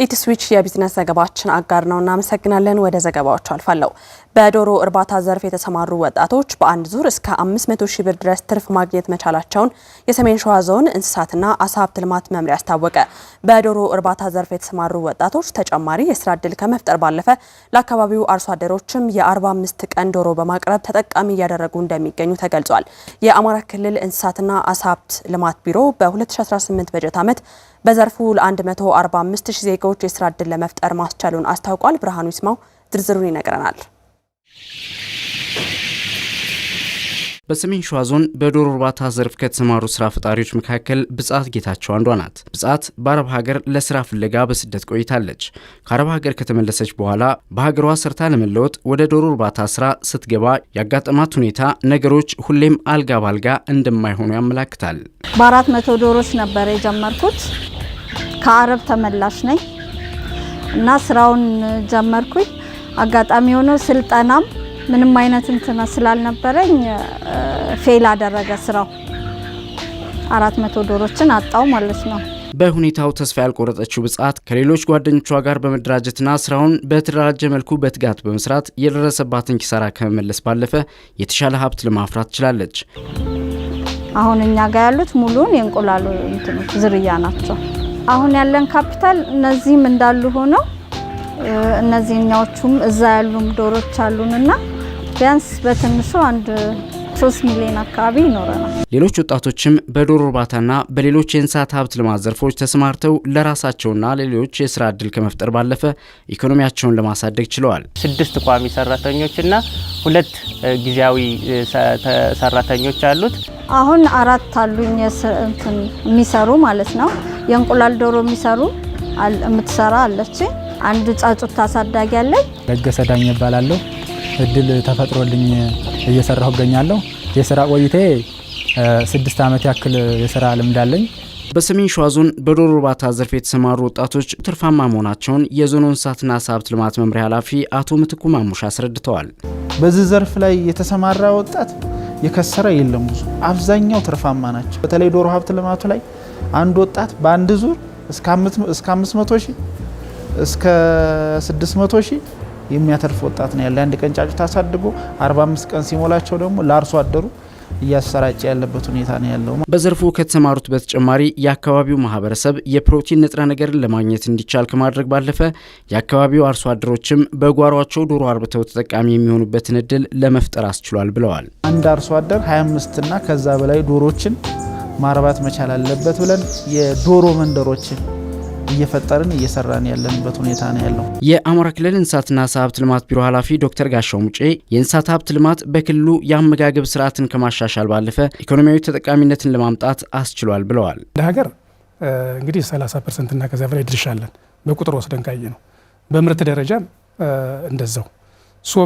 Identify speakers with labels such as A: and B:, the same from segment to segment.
A: ኢትስዊች የቢዝነስ ዘገባችን አጋር ነው እናመሰግናለን። ወደ ዘገባዎቹ አልፋለሁ። በዶሮ እርባታ ዘርፍ የተሰማሩ ወጣቶች በአንድ ዙር እስከ 500 ሺህ ብር ድረስ ትርፍ ማግኘት መቻላቸውን የሰሜን ሸዋ ዞን እንስሳትና አሳ ሀብት ልማት መምሪያ አስታወቀ። በዶሮ እርባታ ዘርፍ የተሰማሩ ወጣቶች ተጨማሪ የስራ ዕድል ከመፍጠር ባለፈ ለአካባቢው አርሶ አደሮችም የ45 ቀን ዶሮ በማቅረብ ተጠቃሚ እያደረጉ እንደሚገኙ ተገልጿል። የአማራ ክልል እንስሳትና አሳ ሀብት ልማት ቢሮ በ2018 በጀት ዓመት በዘርፉ ለ145 ሺህ ዜጎች የስራ ዕድል ለመፍጠር ማስቻሉን አስታውቋል። ብርሃኑ ይስማው ዝርዝሩን ይነግረናል።
B: በሰሜን ሸዋ ዞን በዶሮ እርባታ ዘርፍ ከተሰማሩ ስራ ፈጣሪዎች መካከል ብጻት ጌታቸው አንዷ ናት። ብጻት በአረብ ሀገር ለስራ ፍለጋ በስደት ቆይታለች። ከአረብ ሀገር ከተመለሰች በኋላ በሀገሯ ሰርታ ለመለወጥ ወደ ዶሮ እርባታ ስራ ስትገባ ያጋጠማት ሁኔታ ነገሮች ሁሌም አልጋ ባልጋ እንደማይሆኑ ያመላክታል።
C: በ400 ዶሮች ነበር የጀመርኩት። ከአረብ ተመላሽ ነኝ እና ስራውን ጀመርኩኝ። አጋጣሚ ሆኖ ስልጠናም ምንም አይነት እንትና ስላልነበረኝ ፌል አደረገ ስራው። 400 ዶሮችን አጣው ማለት ነው።
B: በሁኔታው ተስፋ ያልቆረጠችው ብጻት ከሌሎች ጓደኞቿ ጋር በመደራጀትና ስራውን በተደራጀ መልኩ በትጋት በመስራት የደረሰባትን ኪሳራ ከመመለስ ባለፈ የተሻለ ሀብት ለማፍራት ችላለች።
C: አሁን እኛ ጋር ያሉት ሙሉን የእንቁላሉ እንትኖች ዝርያ ናቸው። አሁን ያለን ካፒታል እነዚህም እንዳሉ ሆነው እነዚህኛዎቹም እዛ ያሉም ዶሮች አሉንና ቢያንስ በትንሹ 3 ሚሊዮን አካባቢ ይኖረናል።
B: ሌሎች ወጣቶችም በዶሮ እርባታና በሌሎች የእንስሳት ሀብት ልማት ዘርፎች ተሰማርተው ለራሳቸውና ለሌሎች የስራ ዕድል ከመፍጠር ባለፈ ኢኮኖሚያቸውን ለማሳደግ ችለዋል።
D: 6 ቋሚ ሰራተኞችና 2 ጊዜያዊ ሰራተኞች አሉት።
C: አሁን 4 አሉኝ የሚሰሩ ማለት ነው። የእንቁላል ዶሮ የሚሰሩ የምትሰራ አለች። አንድ ጫጩት ታሳዳጊ አለኝ።
E: ለገሰ ዳኝ እባላለሁ። እድል ተፈጥሮልኝ እየሰራሁ እገኛለሁ። የስራ ቆይቴ 6 ዓመት ያክል የስራ ልምድ አለኝ።
B: በሰሜን ሸዋ ዞን በዶሮ እርባታ ዘርፍ የተሰማሩ ወጣቶች ትርፋማ መሆናቸውን የዞኑ እንስሳትና አሳ ሀብት ልማት መምሪያ ኃላፊ አቶ ምትኩ ማሙሽ አስረድተዋል።
F: በዚህ ዘርፍ ላይ የተሰማራ ወጣት የከሰረ የለም። ብዙ አብዛኛው ትርፋማ ናቸው። በተለይ ዶሮ ሀብት ልማቱ ላይ አንድ ወጣት በአንድ ዙር እስከ 500 ሺህ እስከ 600 ሺህ የሚያተርፍ ወጣት ነው ያለ። አንድ ቀን ጫጩት አሳድጎ 45 ቀን ሲሞላቸው ደግሞ ለአርሶ አደሩ እያሰራጨ ያለበት ሁኔታ ነው ያለው።
B: በዘርፉ ከተሰማሩት በተጨማሪ የአካባቢው ማህበረሰብ የፕሮቲን ንጥረ ነገርን ለማግኘት እንዲቻል ከማድረግ ባለፈ የአካባቢው አርሶ አደሮችም በጓሯቸው ዶሮ አርብተው ተጠቃሚ የሚሆኑበትን እድል ለመፍጠር አስችሏል ብለዋል።
F: አንድ አርሶ አደር 25 እና ከዛ በላይ ዶሮችን ማርባት መቻል አለበት ብለን የዶሮ መንደሮችን እየፈጠርን እየሰራን ያለንበት ሁኔታ ነው ያለው።
B: የአማራ ክልል እንስሳትና አሳ ሀብት ልማት ቢሮ ኃላፊ ዶክተር ጋሻው ሙጬ የእንስሳት ሀብት ልማት በክልሉ የአመጋገብ ስርዓትን ከማሻሻል ባለፈ ኢኮኖሚያዊ ተጠቃሚነትን ለማምጣት አስችሏል ብለዋል።
G: እንደ ሀገር እንግዲህ 30% እና ከዛ በላይ ድርሻ አለን። በቁጥር ወስደን ካየ ነው። በምርት ደረጃ እንደዛው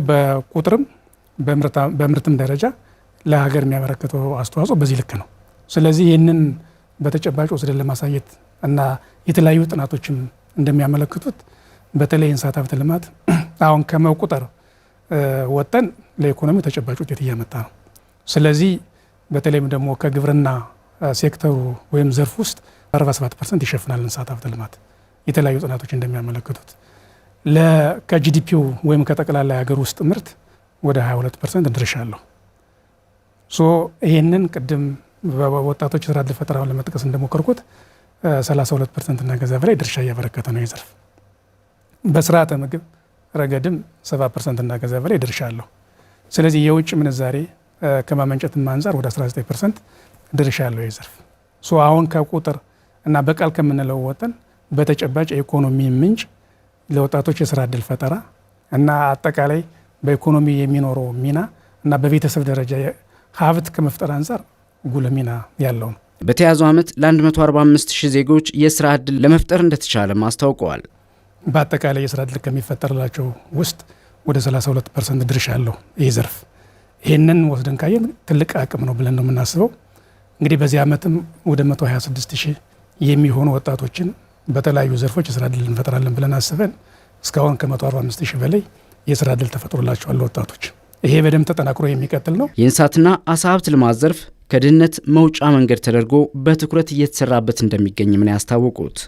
G: በቁጥርም በምርትም ደረጃ ለሀገር የሚያበረክተው አስተዋጽኦ በዚህ ልክ ነው። ስለዚህ ይህንን በተጨባጭ ወስደን ለማሳየት እና የተለያዩ ጥናቶችም እንደሚያመለክቱት በተለይ እንስሳት ሀብት ልማት አሁን ከመቁጠር ወጠን ለኢኮኖሚ ተጨባጭ ውጤት እያመጣ ነው። ስለዚህ በተለይም ደግሞ ከግብርና ሴክተሩ ወይም ዘርፍ ውስጥ 47% ይሸፍናል እንስሳት ሀብት ልማት። የተለያዩ ጥናቶች እንደሚያመለክቱት ከጂዲፒው ወይም ከጠቅላላ የሀገር ውስጥ ምርት ወደ 22% ድርሻ አለው። ይህንን ቅድም በወጣቶች ስራ ዕድል ፈጠራውን ለመጥቀስ እንደሞከርኩት 32% እና ከዛ በላይ ድርሻ እያበረከተ ነው የዘርፍ። በስርዓተ ምግብ ረገድም 70% እና ከዛ በላይ ድርሻ አለው። ስለዚህ የውጭ ምንዛሬ ከማመንጨት አንጻር ወደ 19% ድርሻ አለው የዘርፍ። አሁን ከቁጥር እና በቃል ከምንለው ወጠን በተጨባጭ የኢኮኖሚ ምንጭ ለወጣቶች የስራ ዕድል ፈጠራ እና አጠቃላይ በኢኮኖሚ የሚኖረው ሚና እና በቤተሰብ ደረጃ ሀብት ከመፍጠር አንጻር ጉልህ ሚና ያለው ነው።
B: በተያዘው ዓመት ለ145 ሺህ ዜጎች የስራ ዕድል ለመፍጠር እንደተቻለም አስታውቀዋል።
G: በአጠቃላይ የስራ ዕድል ከሚፈጠርላቸው ውስጥ ወደ 32% ድርሻ አለው ይህ ዘርፍ። ይህንን ወስደን ካየን ትልቅ አቅም ነው ብለን ነው የምናስበው። እንግዲህ በዚህ ዓመትም ወደ 126 ሺህ የሚሆኑ ወጣቶችን በተለያዩ ዘርፎች የስራ ዕድል እንፈጥራለን ብለን አስበን እስካሁን ከ145 ሺህ በላይ የስራ ዕድል ተፈጥሮላቸዋል ወጣቶች። ይሄ በደንብ ተጠናክሮ የሚቀጥል ነው።
B: የእንስሳትና አሳ ሀብት ልማት ዘርፍ ከድህነት መውጫ መንገድ ተደርጎ በትኩረት እየተሰራበት እንደሚገኝ ምን ያስታወቁት